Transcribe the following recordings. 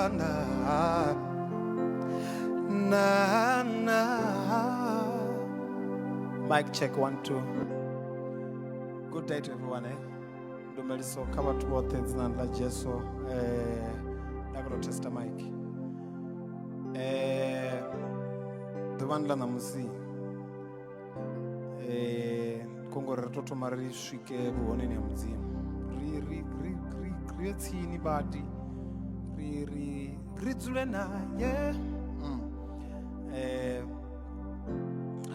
na na. Mic check 1 2. Good day to everyone. Dumeliso cover to what things na la Jesu. Nagro testa mic. The one la namusi. Kongo retoto mari shike buone ni mzimu. Ri body. Ri zulena yeah.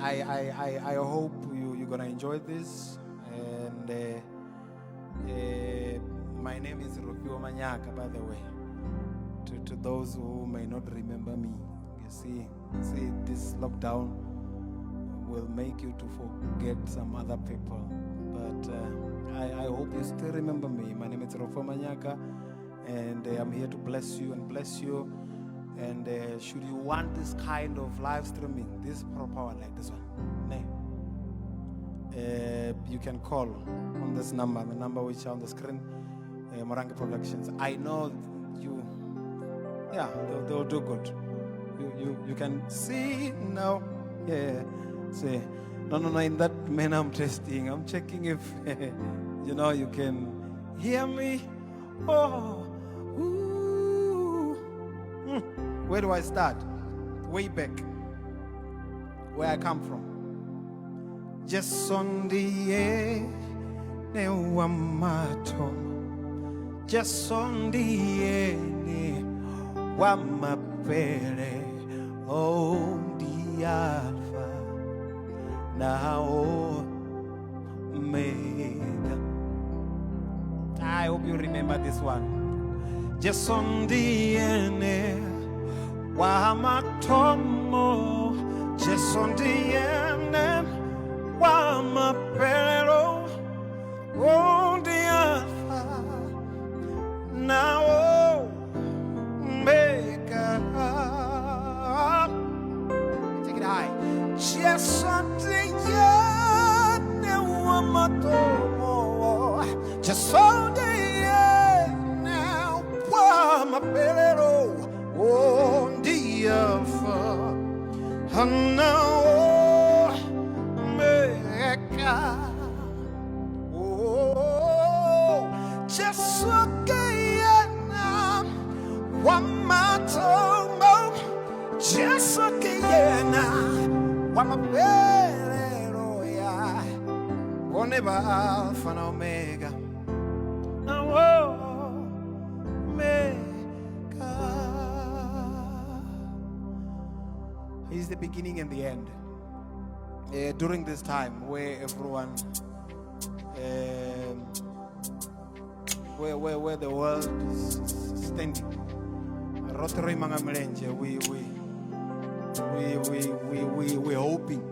I hope you're gonna enjoy this, and my name is Rofhiwa Manyaga, by the way. To those who may not remember me, you see this lockdown will make you to forget some other people, but I hope you still remember me. My name is Rofhiwa Manyaga, and I'm here to bless you and bless you. And should you want this kind of live streaming, this proper one like this one, you can call on this number, the number which is on the screen, Morangi Productions. I know you, yeah, they'll do good. You can see now, yeah, see. No, in that manner I'm testing. I'm checking if, you can hear me. Oh, Where do I start? Way back, where I come from. Just on the air, ne wamato. Just on the air, ne wamapere. Oh, the Alpha, now Omega. I hope you remember this one. Just on the air. Wamatomo, just on the end, Wamapero, on the Alpha, now Omega. Take it high. Just on the end, Wamatomo, just on the end, now Wamapero. Oh, the Alpha, and now Omega. Oh, just again, one more time, just again, one more yeah, one ever Alpha and Omega. Oh, Omega. He's the beginning and the end. During this time where everyone, where the world is standing, Rotary Mangamlenje, we're hoping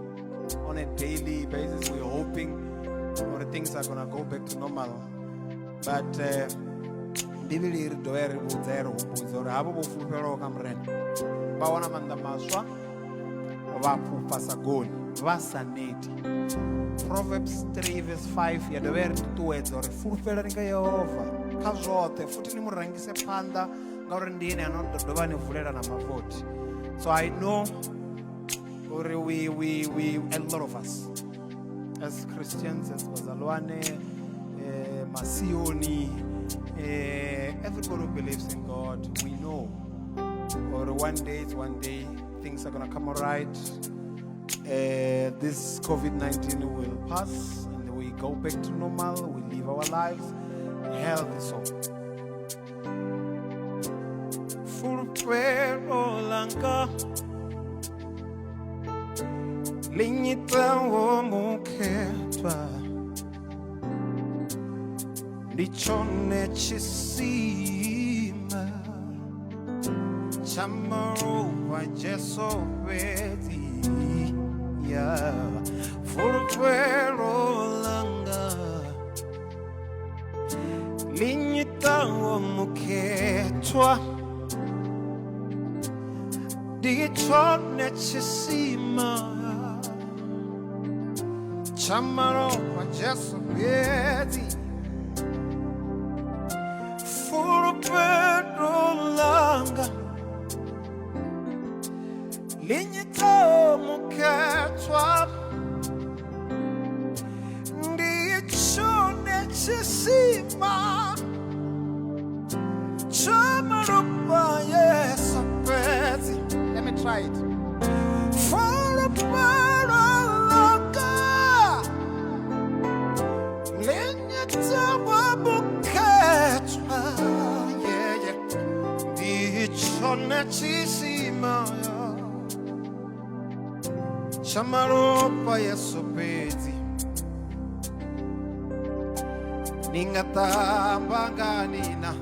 on a daily basis. We're hoping or things are gonna go back to normal. But Divili doer buzero buzor abo bufupero kamren. Bawana manda maswa. Proverbs 3 verse 5 ya dover towards or fulfilla ringa Yehova kazote futhi nimurangise phanda ngauri ndine anododova nevulela na mavoti. So I know we a lot of us as Christians, as bazalwane, masioni, everybody who believes in God, we know or one day things are gonna come alright. This COVID-19 will pass and we go back to normal. We live our lives. Health is all. Fulfero lanka linyita womuketwa lichone chisima chamaro wa Jesu veti. Fulfero langa linyita womuketwa lichone chisima chamaro wa Jesu veti. Fulfero langa linyito muketwa ndichone chisima chamarupa Yesu pezi. Let me try it. For a paraloga linyito muketwa ndichone chisima chamarupa Yesu pezi. Ningatambanganina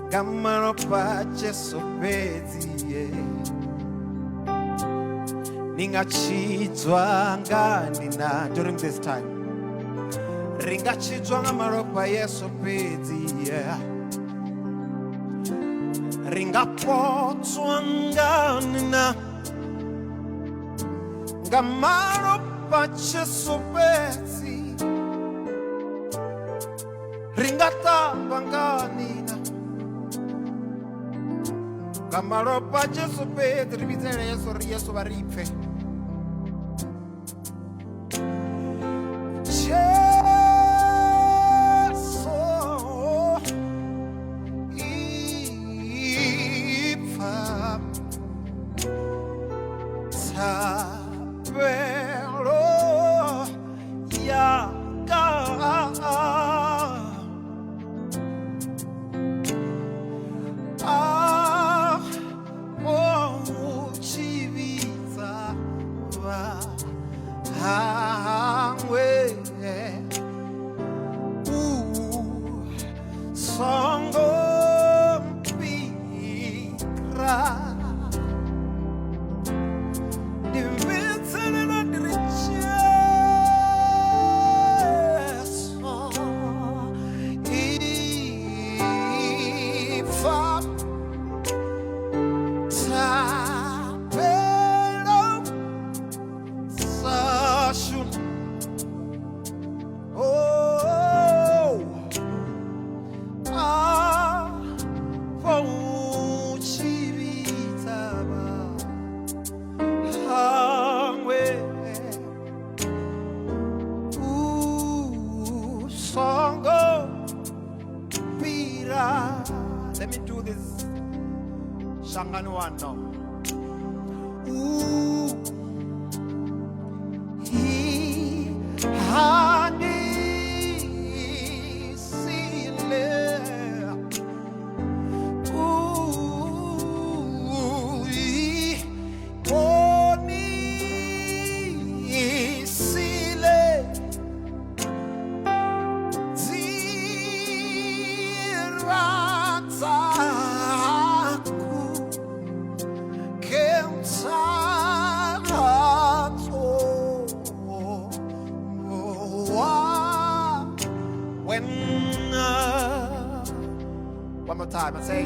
Gamaropa Yesu pezi Ningachitwanganina. During this time Ringachitwangamaropa Yesu pezi Ringapotwanganina Gamaropa Yesu pezi Ringata banganina Gamaropa Yesu pezi Ribitere Yesu baripe Let me do this Shanganu one now. One more time, I say.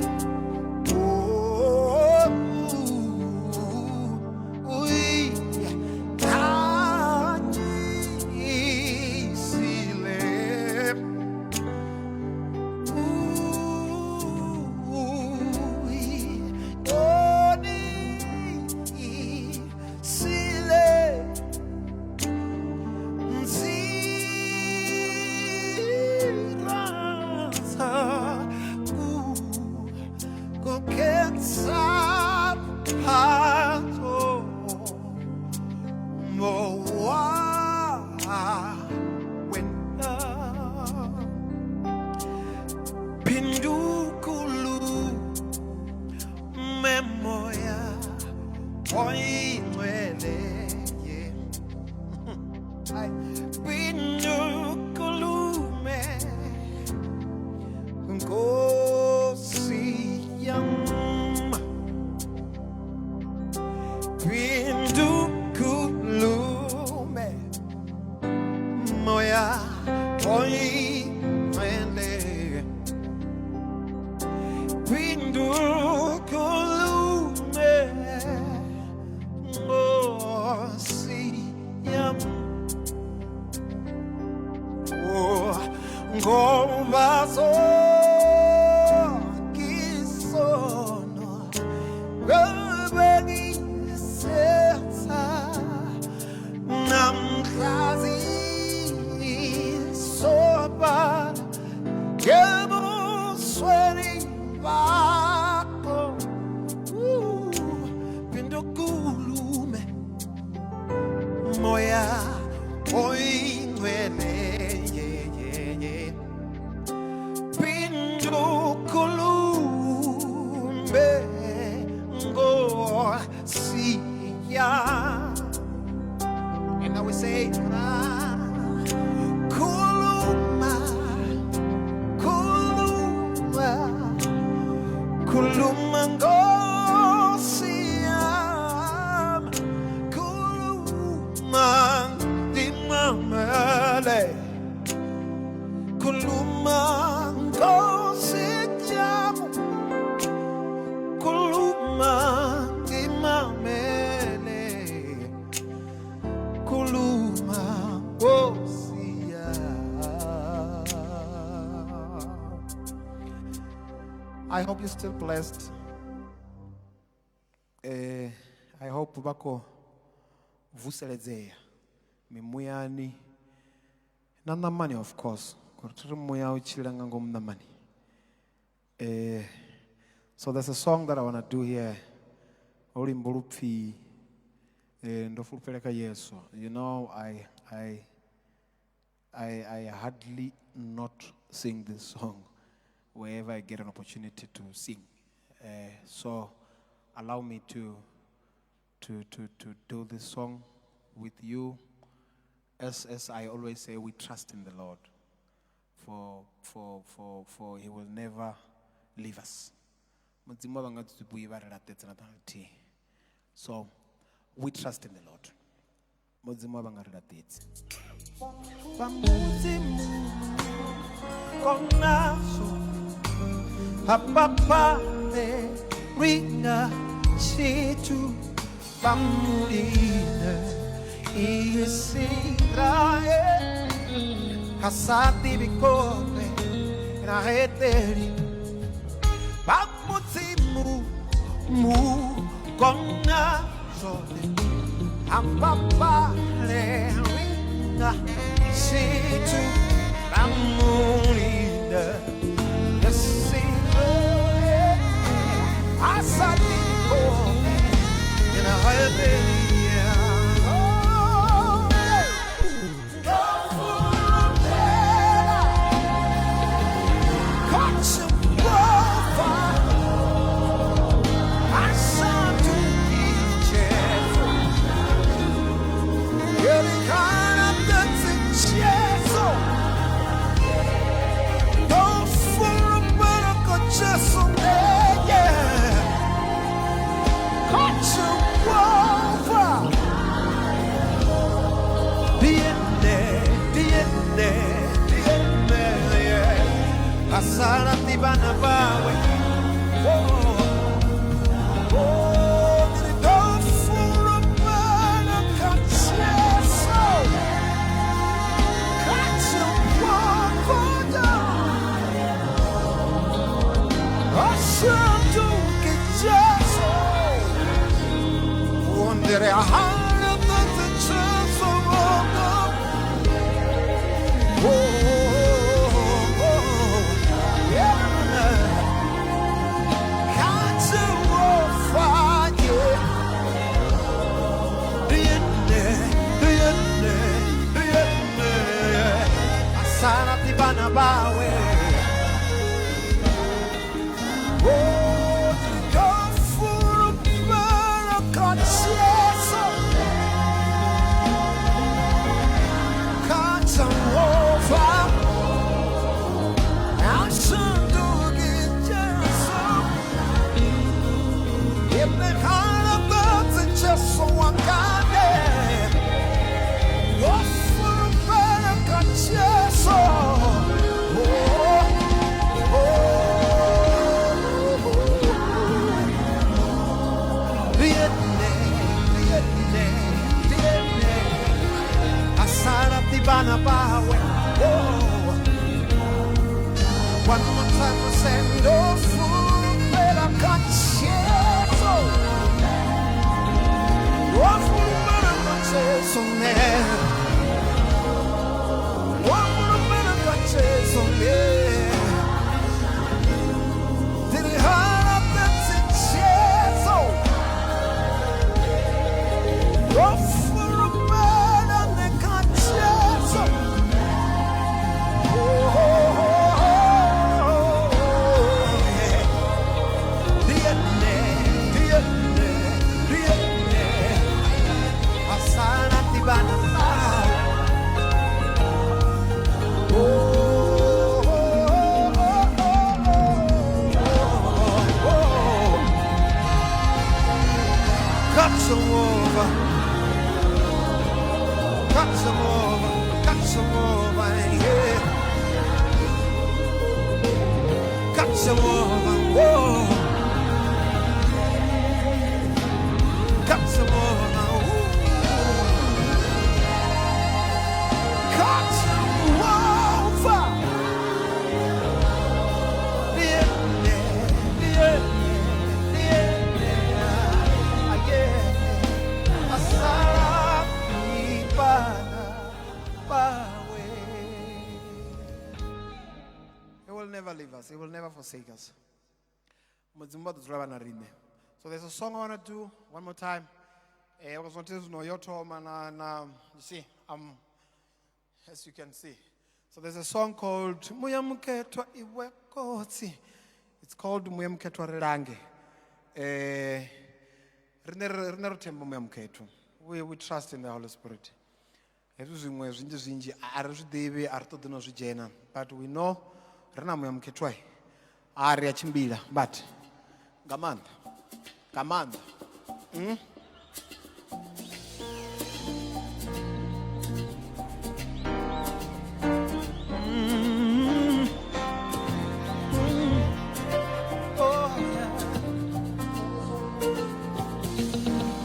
bako Pindo kulume Moya Oingwele Pindo kulume Ngo siya And now we say Kulumangosiam Kulumangimamele Kulumangosiam Kulumangimamele I hope you're still blessed. I hope bako vuseledzea mimuyani na money, of course. So there's a song that I want to do here. You know, I hardly not sing this song wherever I get an opportunity to sing. So allow me to do this song with you. As I always say, we trust in the Lord. For He will never leave us. So we trust in the Lord. Papa Rina Chitu Bamulina Israel Kasati Bikore na Heteri Bamutimu Mu Kona Zole Papa Rina Chitu Bamulina Asana tibana bawe Oh, go for a better conscience. He will never forsake us. So there's a song I want to do one more time. I was wanting to know your tom and you see, as you can see. So there's a song called Muyamuketwa Iwekoti. It's called Muyamuketwa Rilange. We trust in the Holy Spirit. But we know Rena Muyamuketwa Aria Chimbila, but Gamanda.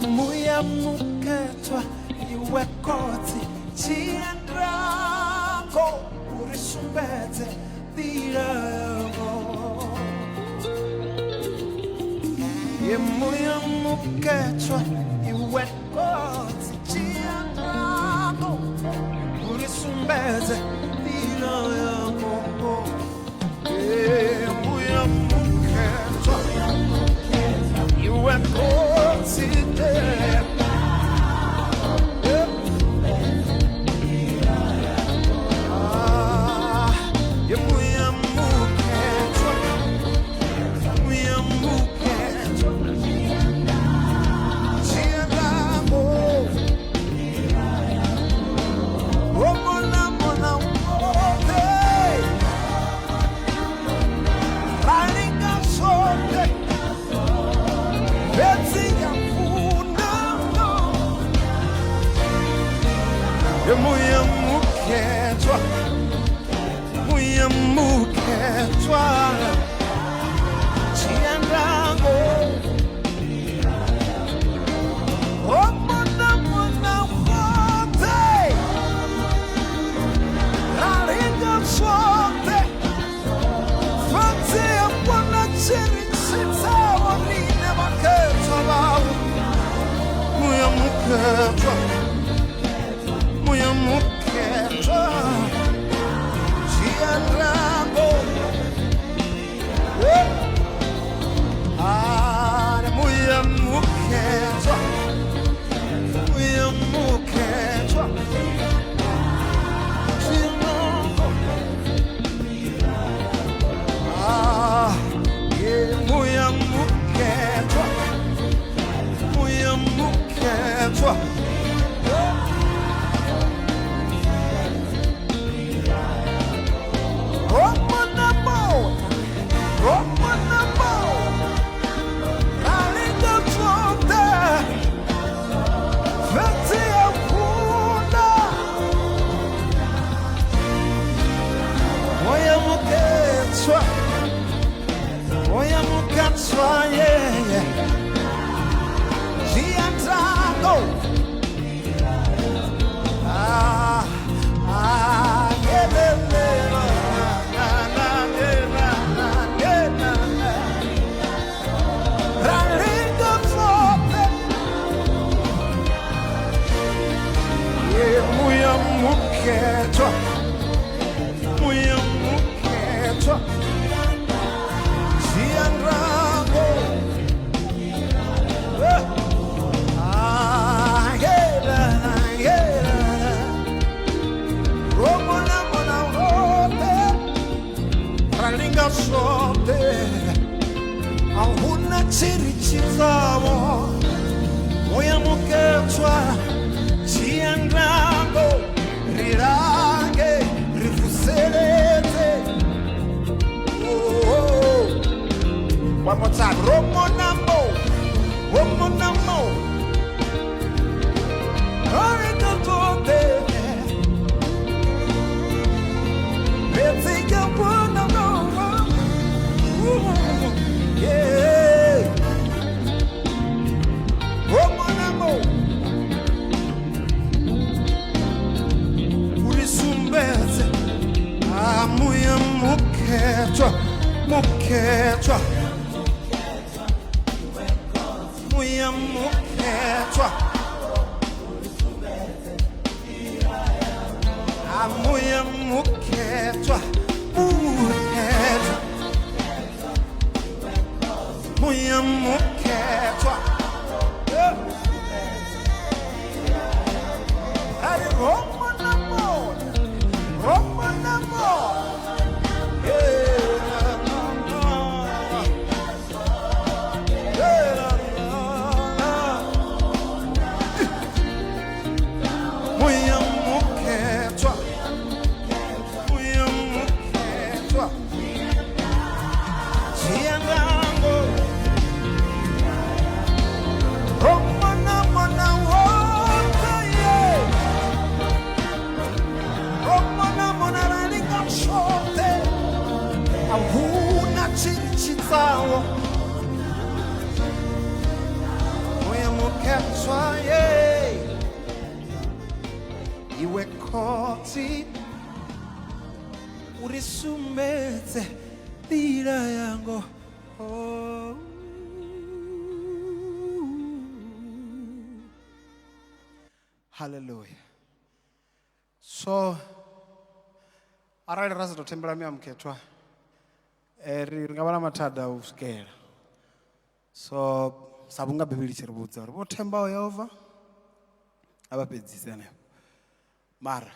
Muyamuketwa iwekoti chiendrako urisumbete dirago ye muyamuketwa iwekoti chiendrako urisumbete dirago ye muyamuketwa iwekoti Muyamuketwa chiandango omona mona wote raringa sote fanti apona chirisita orine maketwa babu Muyamuketwa Chiandrago Muyamuketwa Muyamuketwa Chiandrago Muyamuketwa Muyamuketwa Muyamuketwa, yeah. Chiandrago. Muyamuketwa, Muyamuketwa, Chiandrago. Romona mona wote, ralinga sote, ahuna chirichizamo. Muyamuketwa, Chiandrago, rirange, rifuselete. Oh. One more time, Romonamo, Romonamo. Ralinga sote, let's take a one. amuyamukhetwa amuyamukhetwa muyamukhetwa ari romana mo iwe koti urisumetse dira yango oh. Hallelujah. So arali razototembera muyamukhetwa ringava na mathada a swikela so sabunga bibeli tshi ri vhudza uri vho thembaho Yehova a vha fhedzise hanefho mara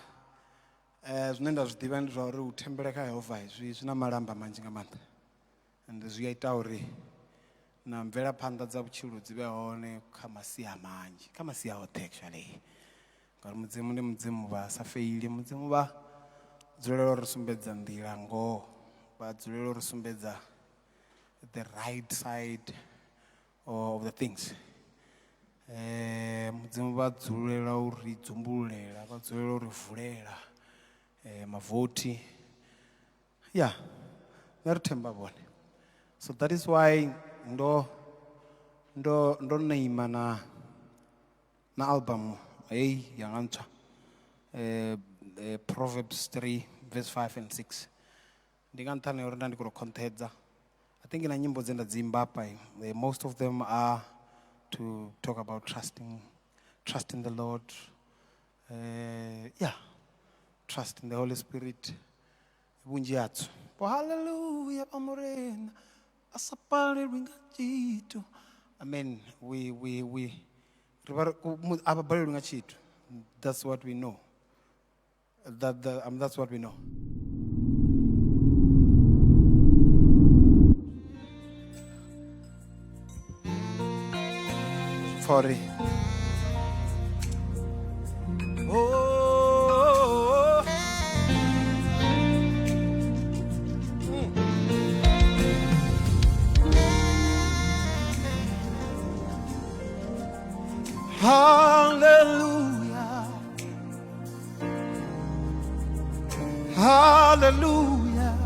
zwine nda zwi ḓivha ndi zwa uri u thembele kha Yehova zwi na malamba manzhi nga maanḓa ende zwi a ita uri na mvelaphanḓa dza vhutshilo dzi vhe hone kha masia manzhi kha masia oṱhe actually ngauri mudzimu ndi mudzimu vha sa feili mudzimu vha dzulela uri sumbedza nḓila ngoho vha dzulela uri sumbedza the right side of the things mudzimu vha dzulela uri dzumbululela vha dzulela uri vulela mavoti yeah vha ri themba vhone so that is why ndo neima na album hei yanga ntswa Proverbs 3 verse 5 and 6 ndi nga nṱhani uri nda ndi khou conthedza I think na nyimbo dze nda dzi imba hapa most of them are to talk about trusting the Lord yeah trust in the Holy Spirit vhunzhi hadzo bo hallelujah pamurena asapalelwi nga tshithu amen we ababalelwi nga tshithu that's what we know that's what we know. Sorry. Oh. Hallelujah. Hallelujah.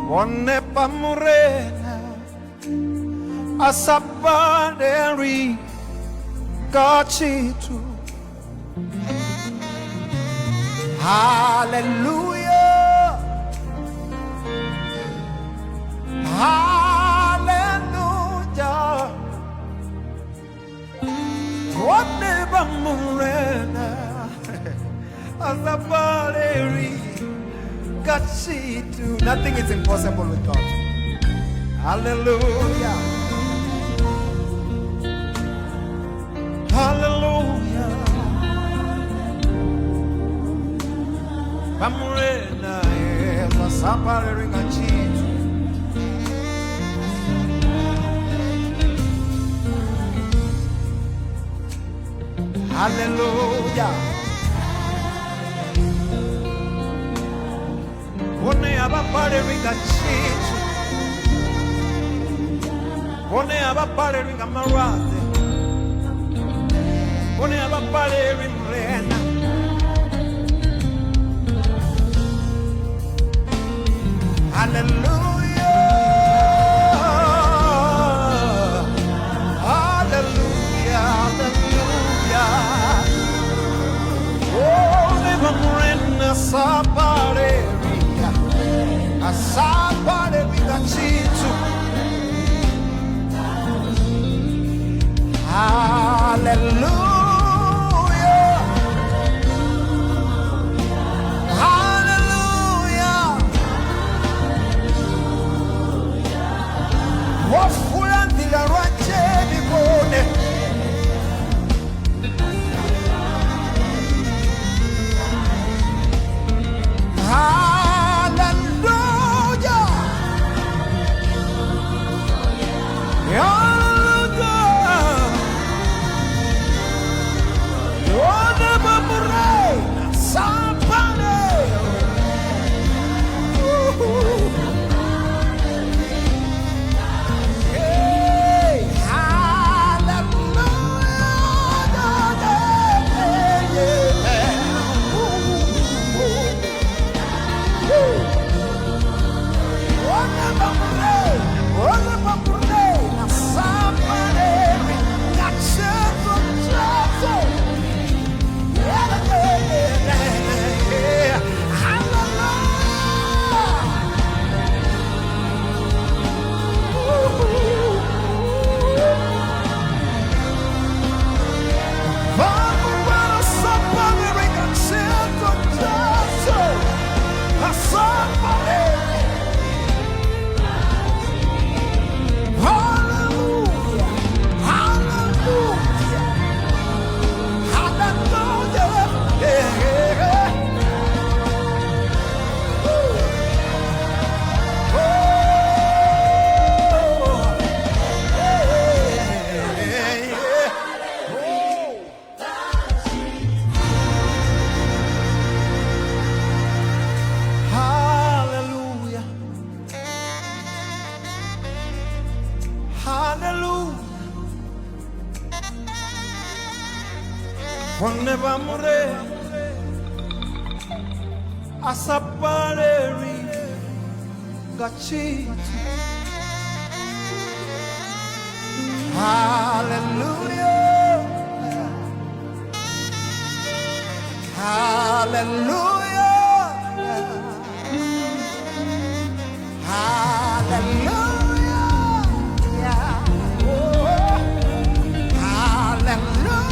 One pamurena asapaderi kachitu. Hallelujah. Hallelujah. One pamurena asapaderi kachitu. Nothing is impossible with God. Hallelujah. Hallelujah. Pamurena ela sapare ngachito. Hallelujah. One abapare ngachito. One abapare ngamarade. One abapare mrena. Hallelujah. Hallelujah. Hallelujah. Oh, never mrena sapare. Asapare vigachitu. Whenever mure asapaleri gachi. Hallelujah. Hallelujah. Hallelujah. Yeah. Oh. Hallelujah.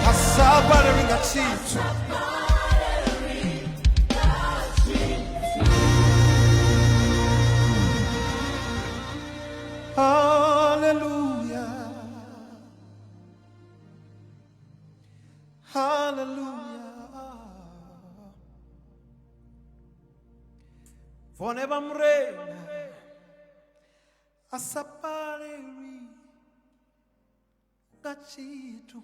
Asabaleri ngachithu. Hallelujah. Hallelujah. Whenever mrena asabaleri ngachithu.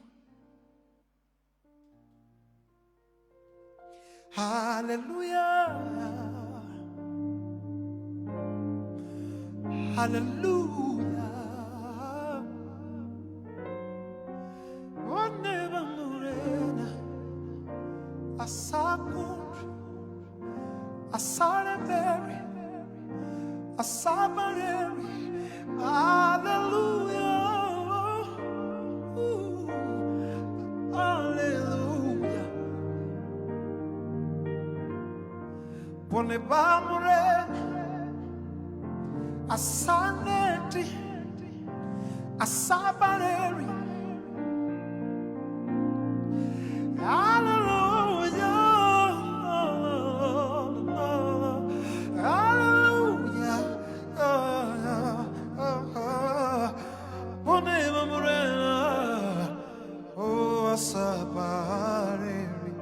Hallelujah. Hallelujah. Whenever morena asakut asareberi asabareri. Hallelujah. Hallelujah. Pone bamure asaneti asabareri. Hallelujah. Hallelujah. Pone bamure oh asabareri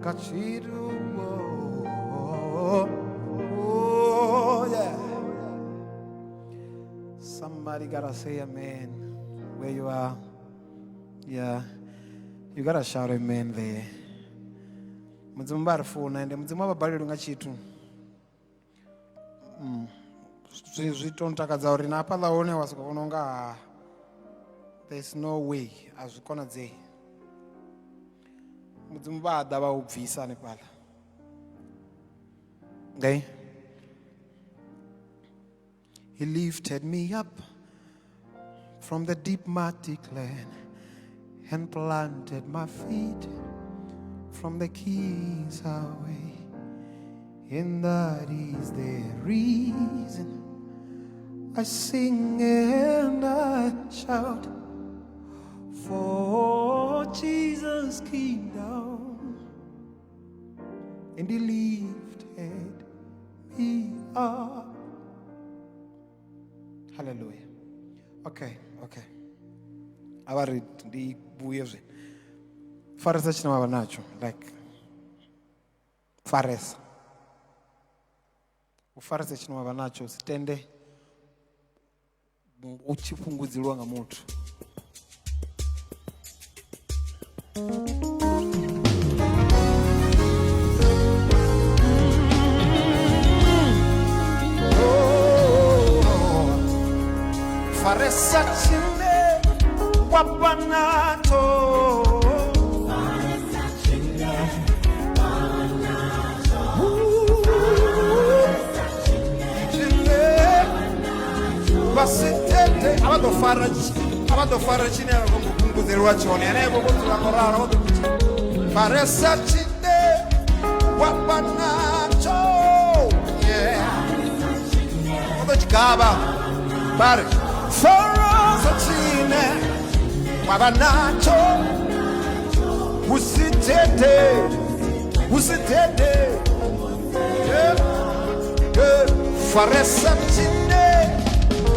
kachiru. Oh, yeah. Somebody gotta say amen where you are. Yeah. You gotta shout amen there. Mudzimba rifuna ende mudzimba vabalirwa ngachithu. Zvitontakadza uri napa laone wasikaona unga there's no way azvikonadzei. Mudzimba ada vaubvisa nepala. Okay. He lifted me up from the deep muddy land and planted my feet from the keys away. And that is the reason I sing and I shout, for Jesus came down and he lifted me up. Hallelujah. Okay. Avari ndi buyezwe. Faresa chinamava nacho, like faresa. Ufaresa chinamava nacho sitende uchipungudzirwa ngamutu. Faresa chine wapanato. Faresa chine wapanato. Faresa chine wapanato. Basitete abadofara chine abakumbudzerwa chone anebo kutulamorara odukuti. Faresa chine wapanato. Yeah. Odochikaba. Bare. Faresa chine wabanacho usitete yeah. faresa chine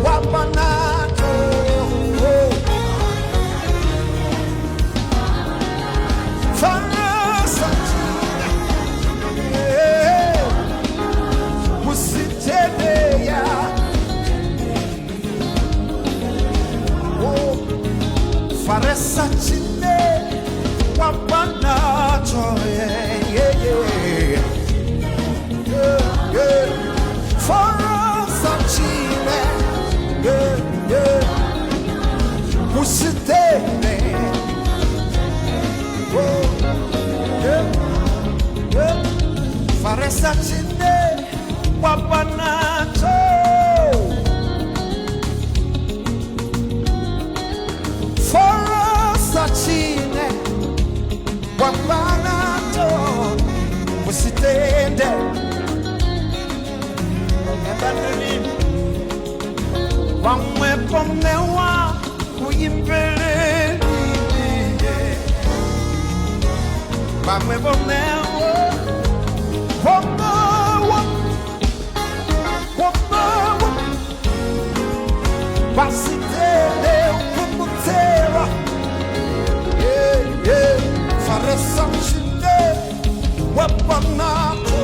wapanato faresa chine musitene ya faresa chine wapanato faresa chine musitene faresa chine wapanato faresa chine wapanato musitende wamwe pomewa kuyimbele wamwe pomewa basitele kumutera faresa chine wapanato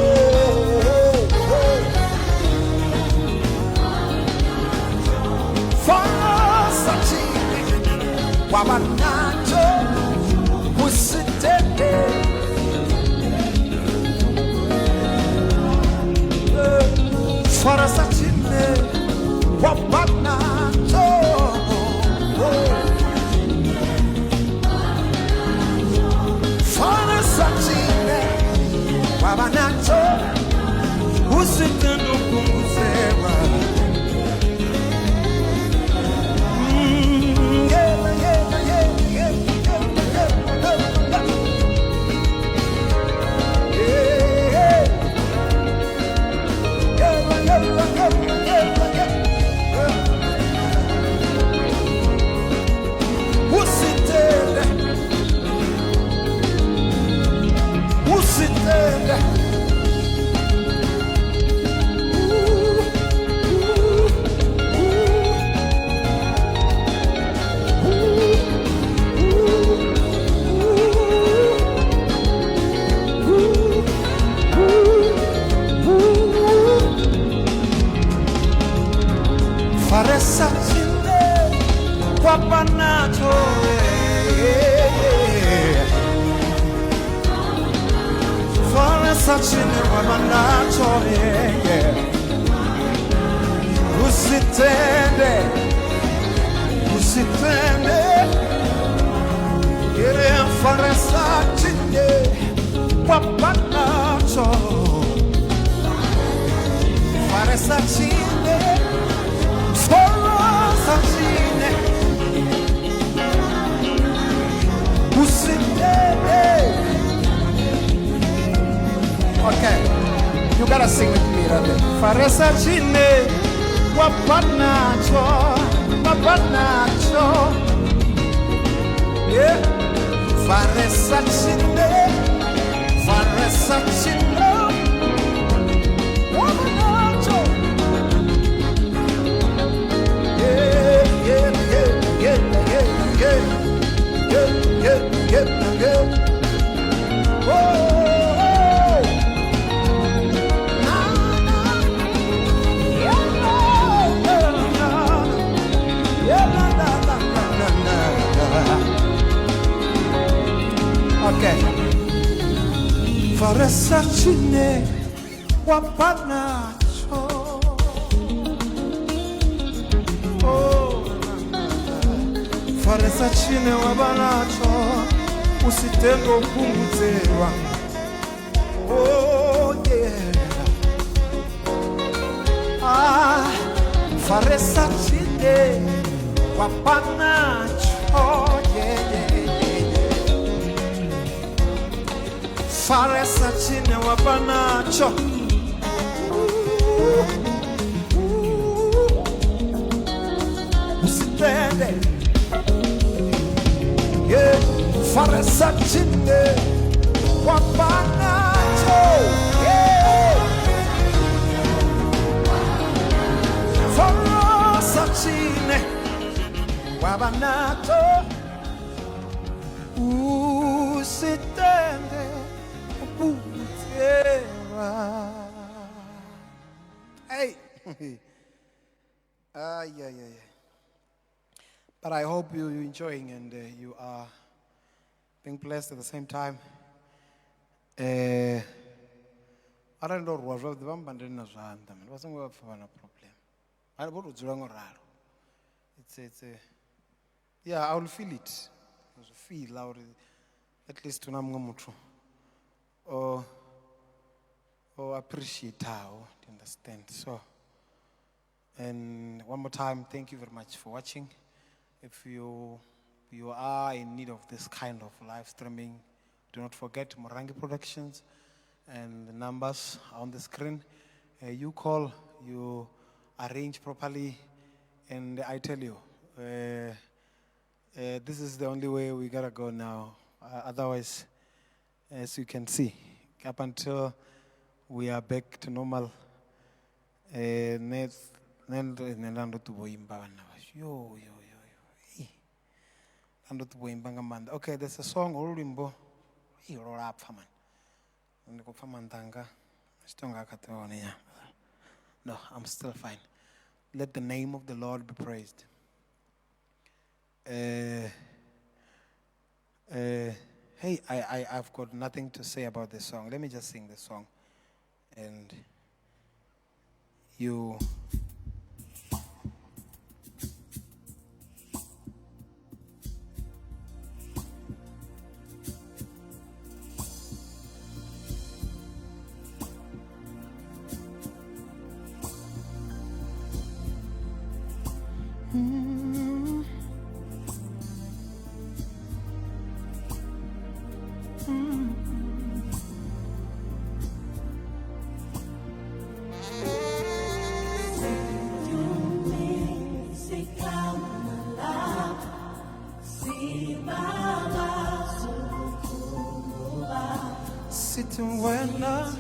faresa chine wapanato musitende faresa chine wapanato faresa chine wapanato musitende kumutera faresa chine wapanato faresa chine wapanato usitende faresa chine wapanato faresa chine faresa chine usitende. Okay, you gotta sing with me right there. Faresa chine wapanato yeah. Faresa chine wapanato Okay. Faresa chine wapanato faresa chine wapanato usitengo kumutera faresa chine wapanato faresa chine wapanato usitende faresa chine wapanato Follow Sachine, Wabanato, Usitende, Uputera. Hey! Yeah. But I hope you're enjoying and you are being blessed at the same time. I don't know what was the bump and then it wasn't worth for a problem. I would wrong. It's yeah, I will feel it. Feel loud, at least to Namgomutu. Or appreciate how to understand. So, and one more time, thank you very much for watching. If you are in need of this kind of live streaming, do not forget Morangi Productions and the numbers on the screen. You call, you arrange properly, and I tell you, this is the only way we gotta go now. Otherwise, as you can see, up until we are back to normal, okay, there's a song, Olimbo. No, I'm still fine. Let the name of the Lord be praised. Hey, I've got nothing to say about this song. Let me just sing the song. And you... Sitting Venda,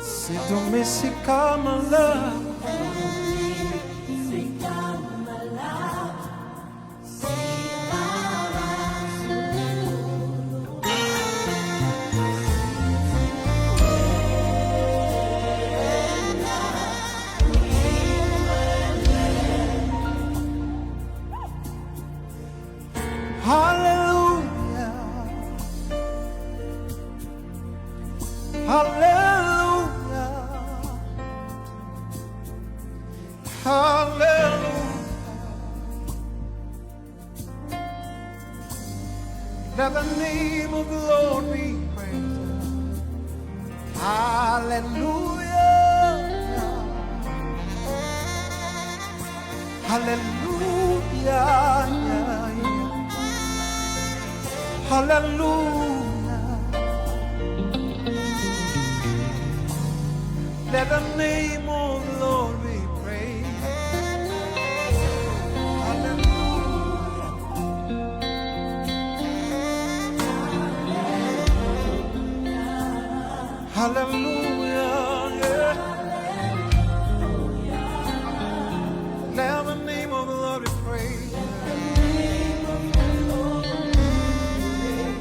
sitting Messi Kamala, hallelujah, hallelujah, hallelujah. Let the name of the Lord be praised. Hallelujah, hallelujah, hallelujah. Let the name of the Lord be praised. Hallelujah. Hallelujah. Yeah. Let the name of the Lord be praised.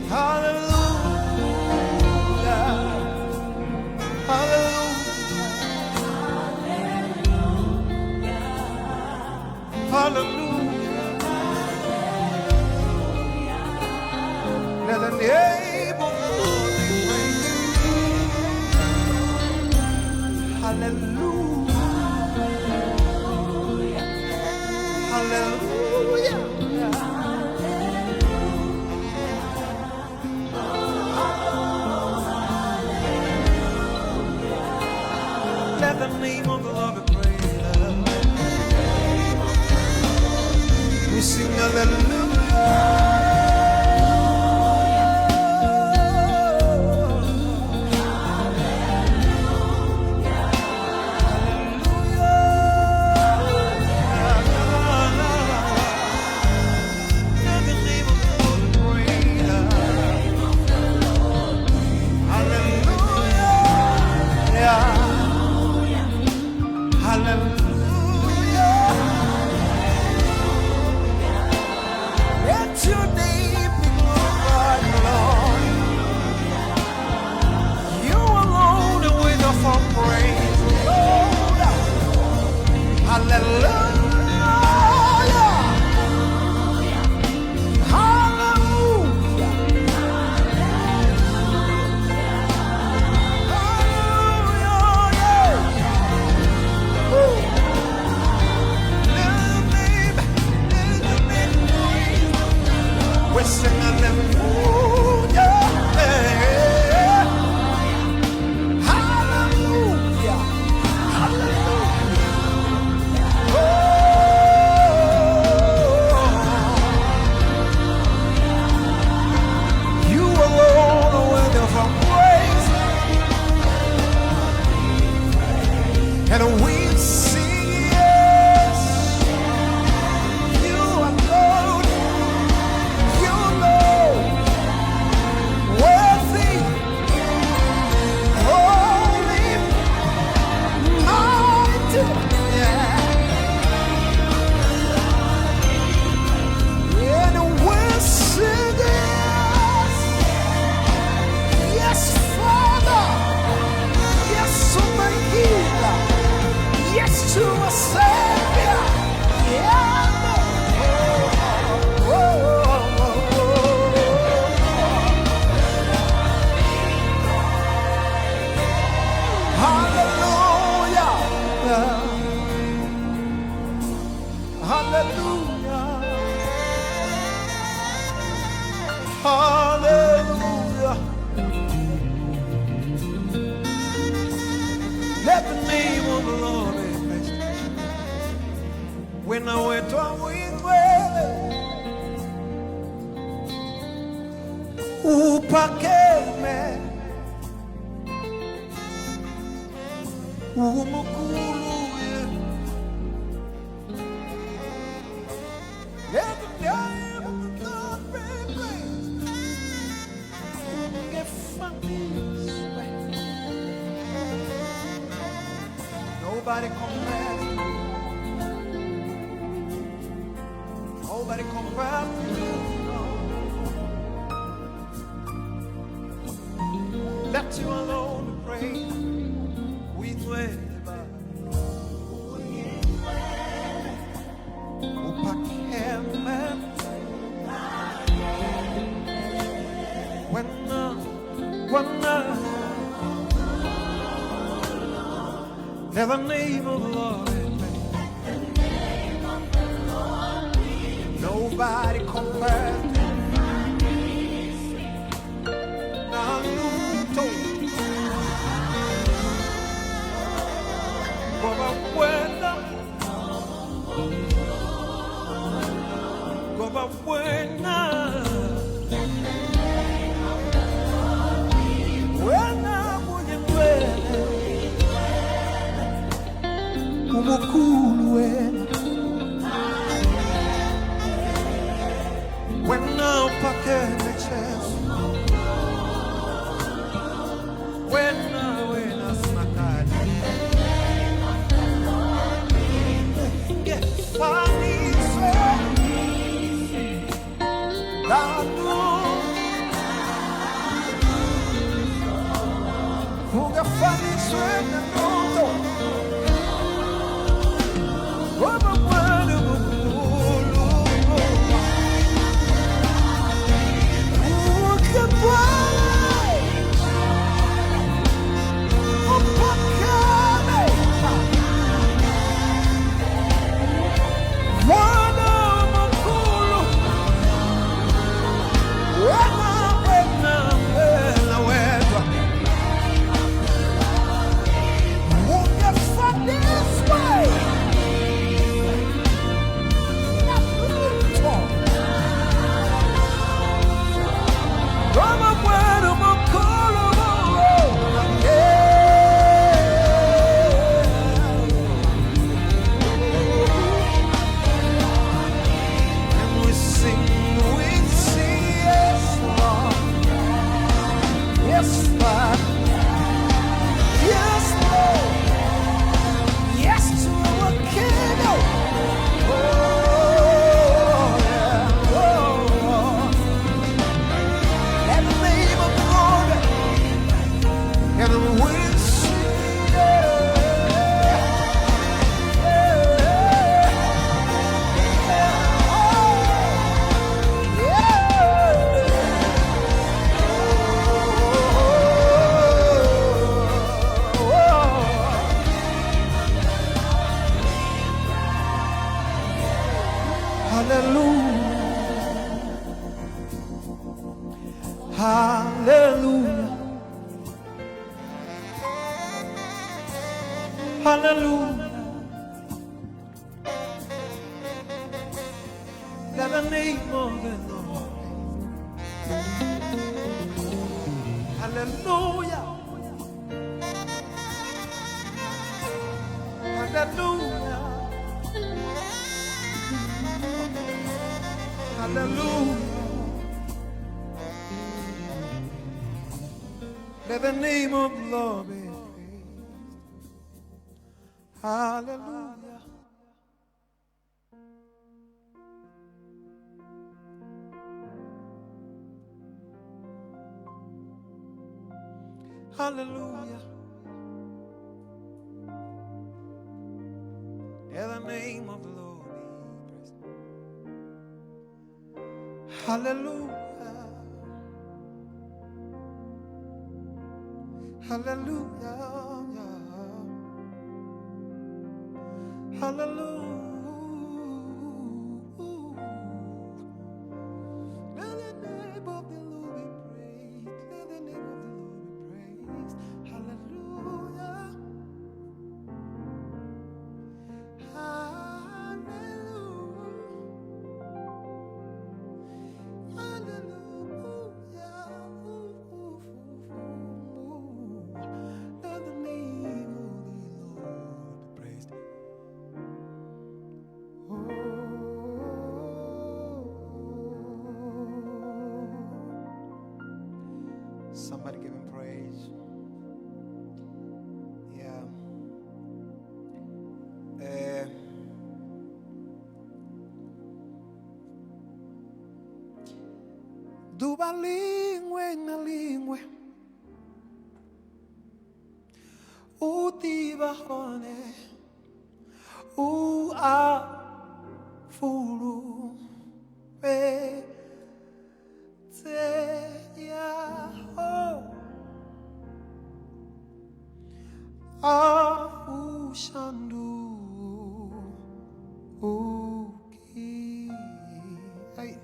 Hallelujah. Hallelujah. Hallelujah. Let the name of the Lord be praised. Hallelujah. Hallelujah. Let the name of the Lord be praised. We sing hallelujah. are Savior. Yeah. Oh, oh, hallelujah. Hallelujah. Hallelujah. Let the name of the Lord be praised. When I went with upakeme umukulu. Let the name of the Lord be praised. Get funny. Nobody compares. Nobody compares to you. Let you alone pray with anybody. Let the name of the Lord. Nobody compares. When now packet the chest, when I smack get funny, who got funny, Hallelujah. Hallelujah. Let the name of the Lord. Hallelujah. Hallelujah. Hallelujah. Let the name of the Lord be praised. Hallelujah. Hallelujah. Let the name of the Lord be praised. Hallelujah. Hallelujah. Hallelujah. Let the name of the Lord be praised. Let the name of the Lord be praised. Hallelujah. Somebody give him praise. Yeah. Duba lingwe na lingwe Utiba hone a furu Te ya ho Ushandu Uki. Hey.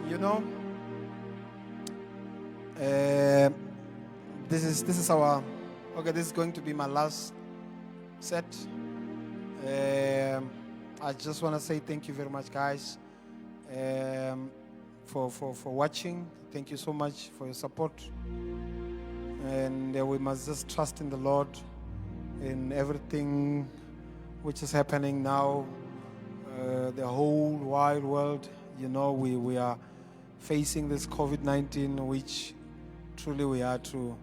You know, this is our okay. This is going to be my last set. I just want to say thank you very much, guys, for watching. Thank you so much for your support, and we must just trust in the Lord in everything which is happening now. The whole wide world, you know, we are facing this COVID-19, which truly we are to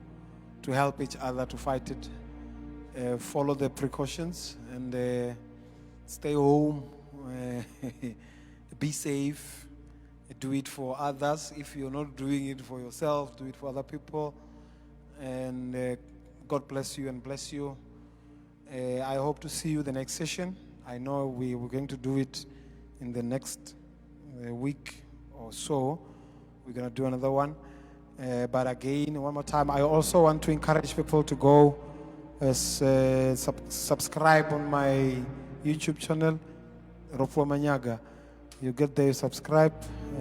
help each other to fight it. Follow the precautions and stay home. Be safe. Do it for others. If you're not doing it for yourself, do it for other people. And God bless you and bless you. I hope to see you the next session. I know we're going to do it in the next week or so. We're going to do another one. But again, one more time, I also want to encourage people to go subscribe on my YouTube channel, Rofhiwa Manyaga. You get there, subscribe.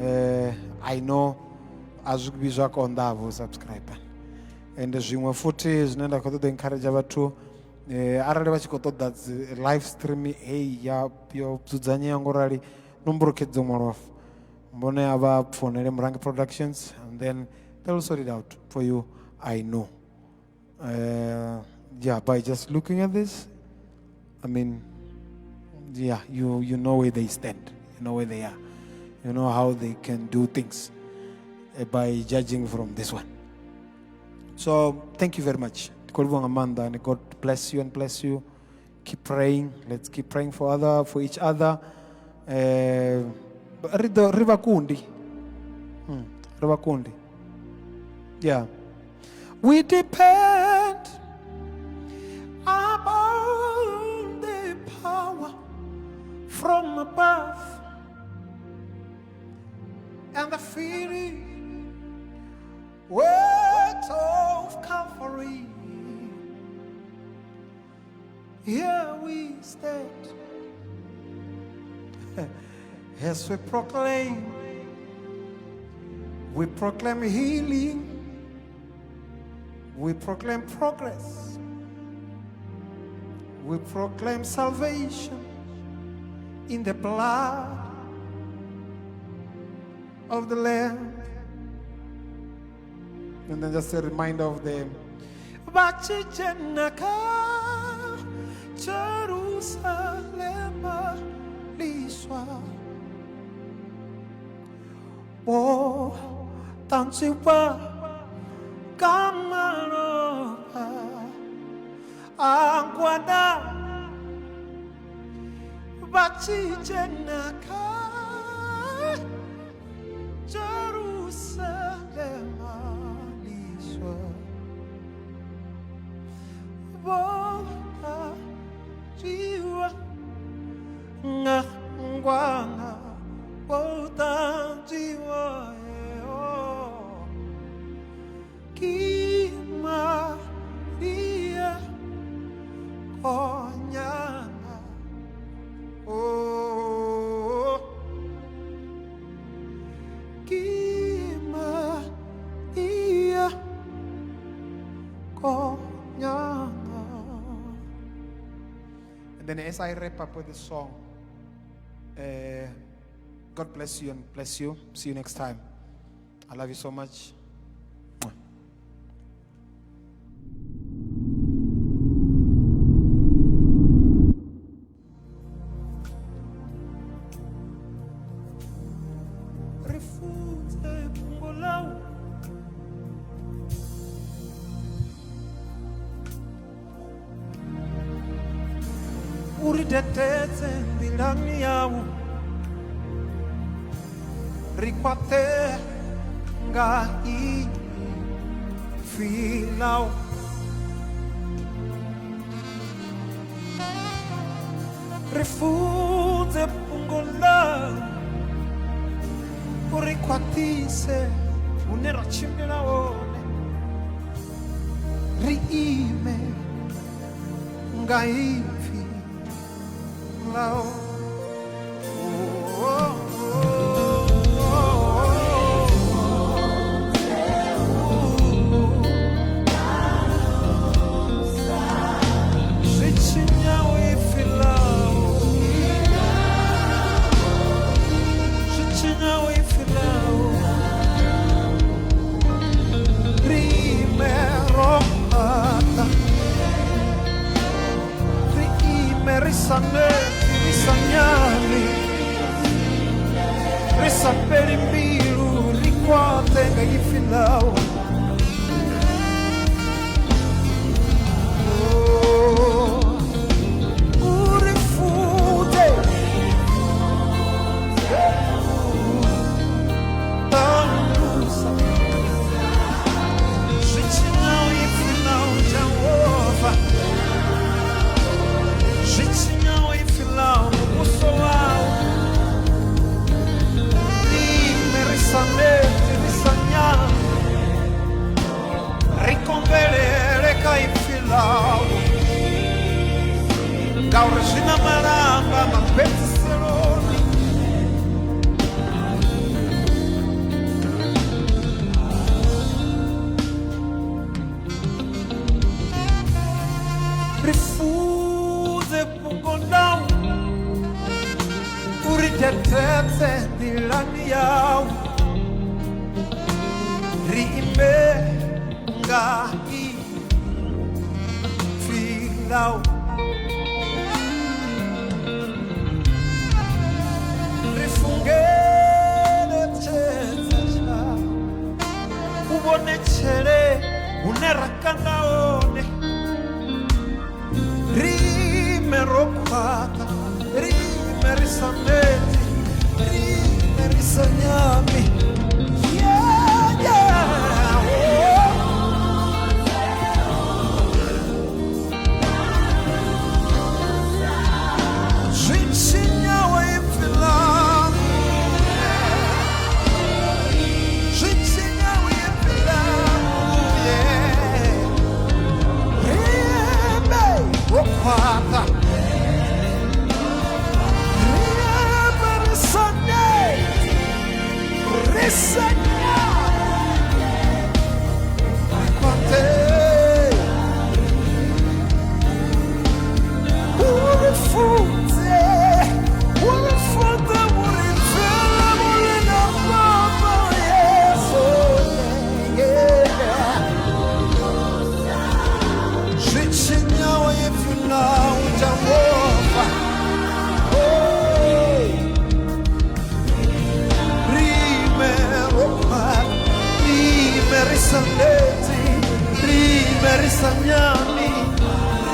I know azukubizwa on that subscribe. And zvimwe futhi zvinoenda kutoda encourage abantu arali vachikotoda live stream hey ya bzudzanya yangu rali nomburukedzo mwaro mbone ava pfonele Murangi Productions, and then they'll sort it out for you. I know. Yeah, by just looking at this, I mean, yeah, you know where they stand, you know where they are, you know how they can do things by judging from this one. So thank you very much. Amanda, and God bless you and bless you. Keep praying. Let's keep praying for each other. Rivakundi. Rivakundi. Yeah. We depend upon the power from above and the feeling words of Calvary. Here we stand as we proclaim healing, we proclaim progress, we proclaim salvation in the blood of the Lamb. And then just a reminder of them. Jerusalem liswa o tansiwa kamaro angwada bachi jenaka Kima iya konyanga. And then as I wrap up with this song, God bless you and bless you. See you next time. I love you so much. Uridetete ndilani yawu rikwate nga I filau rifunze pungola urikwatise unerachimila one riime nga I Lao. Risagnami, risapere mbiru, riquate nga I filau. Urifute, tangusa, jitinau I filau Jehová. Jitinau I filau no soal. Risanete, risagnare, riconverere cai filau. Gaurgina maramba, ma penseroni. Rifuse pungonau, uridetete dilani yau. Rime nga I filau. Rifungele teta ubone chere unerakana one. Rime rokwata, rime risaneti, rime risagnami. Risagnami,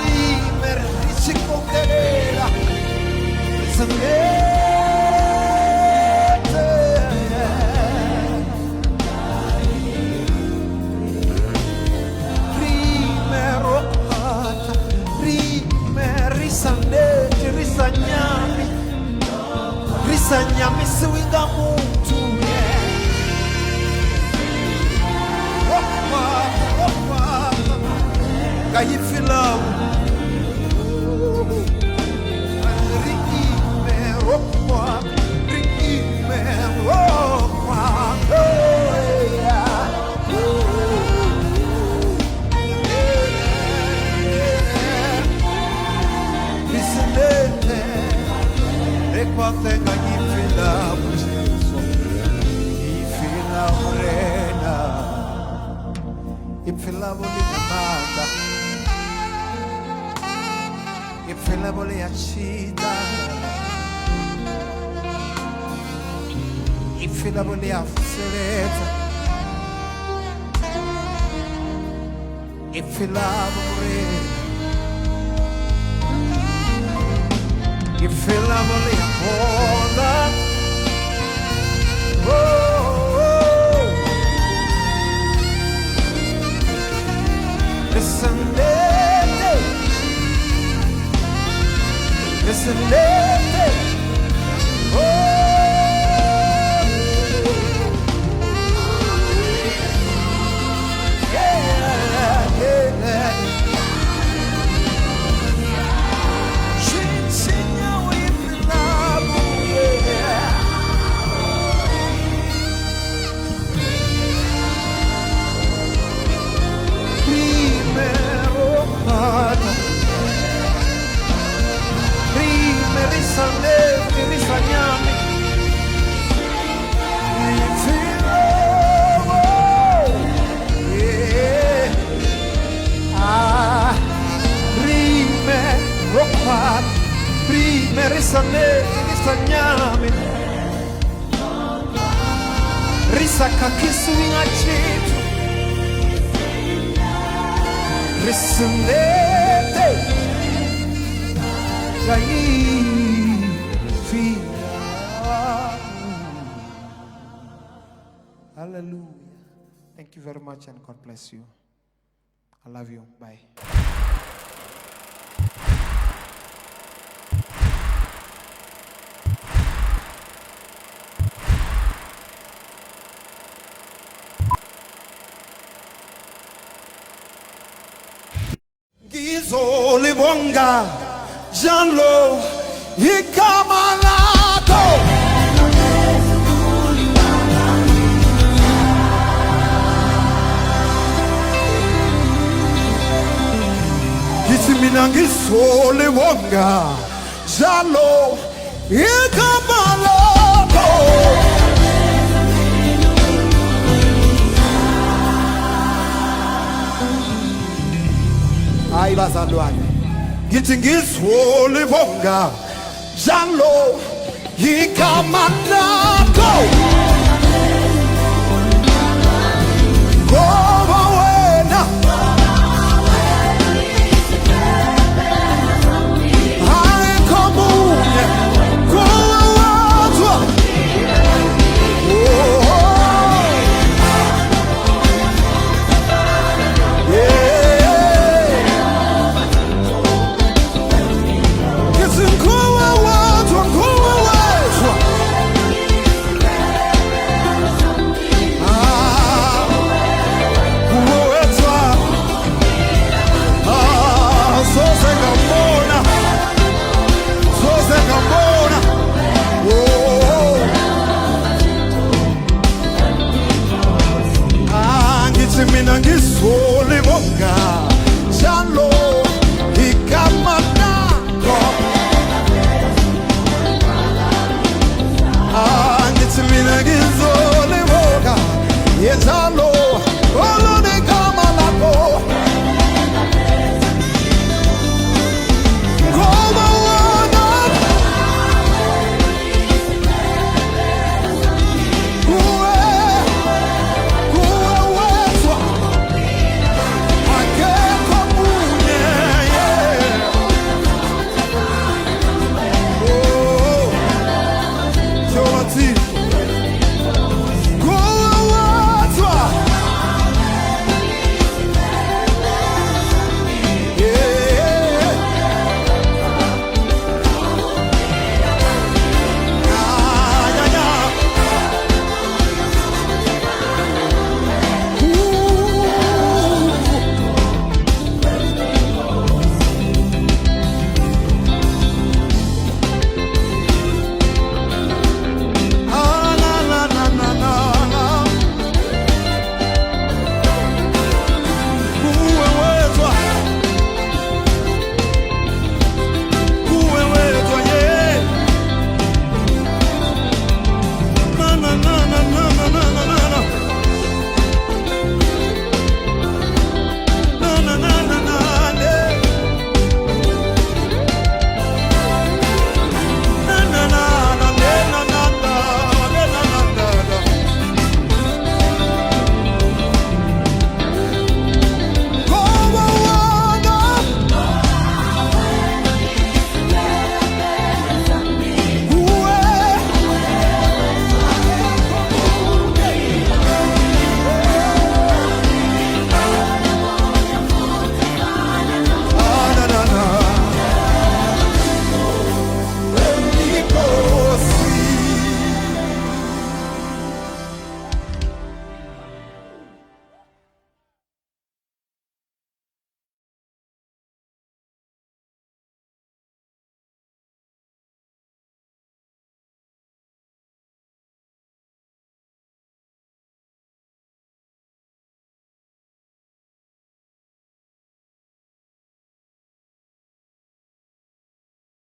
rime ricciconderera, risagnete, rime roccata, rime risagnete, risagnami, risagnami suida mutu, Ifila bole achita. Ifila bole afuseleta. Ifila bole. Ifila bole aponda. Listen, oh, yeah, yeah. Sing with love, yeah. Primero pato. Risagnami rime ropat prime risagnami risakakisuinga chitu risunete Hallelujah. Thank you very much and God bless you. I love you. Bye. Gizoli bonga Janlo Ikamalado Minangi sole wonga Jalo Ikamalado Ai bazalwane Githi ngisole wonga Jalo Ikamalado